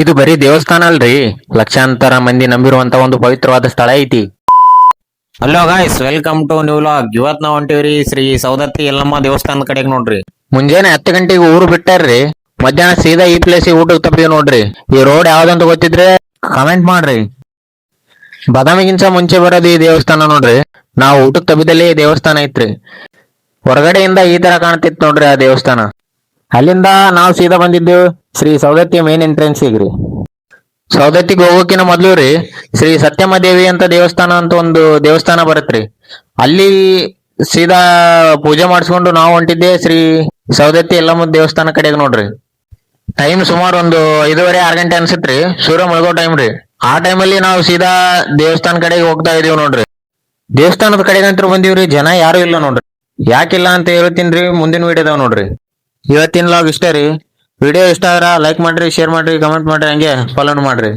ಇದು ಬರೀ ದೇವಸ್ಥಾನ ಅಲ್ರಿ, ಲಕ್ಷಾಂತರ ಮಂದಿ ನಂಬಿರುವಂತ ಒಂದು ಪವಿತ್ರವಾದ ಸ್ಥಳ ಐತಿ. Hello guys, welcome to new vlog. ಇವತ್ ನಾವ್ ಹೊಂಟಿವ್ರಿ ಶ್ರೀ ಸೌದತ್ತಿ ಯಲ್ಲಮ್ಮ ದೇವಸ್ಥಾನದ ಕಡೆಗೆ ನೋಡ್ರಿ. ಮುಂಜಾನೆ 10 ಗಂಟೆಗೆ ಊರು ಬಿಟ್ಟಾರ್ರಿ, ಮಧ್ಯಾಹ್ನ ಸೀದಾ ಈ ಪ್ಲೇಸಿಗೆ ಊಟಕ್ಕೆ ತಪ್ಪಿದ್ವಿ ನೋಡ್ರಿ. ಈ ರೋಡ್ ಯಾವ್ದಂತ ಗೊತ್ತಿದ್ರೆ ಕಮೆಂಟ್ ಮಾಡ್ರಿ. ಬಾದಾಮಿಗಿಂತ ಮುಂಚೆ ಬರೋದು ಈ ದೇವಸ್ಥಾನ ನೋಡ್ರಿ. ನಾವು ಊಟಕ್ಕೆ ತಪ್ಪಿದಲ್ಲಿ ಈ ದೇವಸ್ಥಾನ ಐತ್ರಿ. ಹೊರಗಡೆಯಿಂದ ಈ ತರ ಕಾಣ್ತಿತ್ತು ನೋಡ್ರಿ ಆ ದೇವಸ್ಥಾನ. ಅಲ್ಲಿಂದ ನಾವು ಸೀದಾ ಬಂದಿದ್ದು ಶ್ರೀ ಸೌದತ್ತಿ ಮೇನ್ ಎಂಟ್ರೆನ್ಸ್ ರೀ. ಸೌದತ್ತಿಗೆ ಹೋಗೋಕಿನ ಮೊದ್ಲು ರೀ ಶ್ರೀ ಸತ್ಯಮ್ಮ ದೇವಿ ಅಂತ ದೇವಸ್ಥಾನ ಅಂತ ಒಂದು ದೇವಸ್ಥಾನ ಬರತ್ರಿ. ಅಲ್ಲಿ ಸೀದಾ ಪೂಜೆ ಮಾಡಿಸ್ಕೊಂಡು ನಾವು ಹೊಂಟಿದ್ದೆ ಶ್ರೀ ಸೌದತ್ತಿ ಯಲ್ಲಮ್ಮ ದೇವಸ್ಥಾನ ಕಡೆಗೆ ನೋಡ್ರಿ. ಟೈಮ್ ಸುಮಾರು ಒಂದು 5:30-6 ಗಂಟೆ ಅನ್ಸತ್ರಿ. ಸೂರ್ಯ ಮುಳುಗೋ ಟೈಮ್ ರೀ. ಆ ಟೈಮಲ್ಲಿ ನಾವು ಸೀದಾ ದೇವಸ್ಥಾನ ಕಡೆಗೆ ಹೋಗ್ತಾ ಇದೀವಿ ನೋಡ್ರಿ. ದೇವಸ್ಥಾನದ ಕಡೆಗೆ ಅಂತ ಬಂದೀವ್ರಿ, ಜನ ಯಾರು ಇಲ್ಲ ನೋಡ್ರಿ. ಯಾಕಿಲ್ಲ ಅಂತ ಹೇಳ್ತೀನ್ರಿ, ಮುಂದಿನ ವಿಡಿಯೋದಾಗ ನೋಡ್ರಿ. ಇವತ್ತಿನ ಲಾಗ್ ಇಷ್ಟೇ ರೀ. ವಿಡಿಯೋ ಇಷ್ಟ ಆದ್ರ ಲೈಕ್ ಮಾಡ್ರಿ, ಶೇರ್ ಮಾಡ್ರಿ, ಕಮೆಂಟ್ ಮಾಡ್ರಿ, ಹಂಗೆ ಫಾಲೋ ಮಾಡ್ರಿ.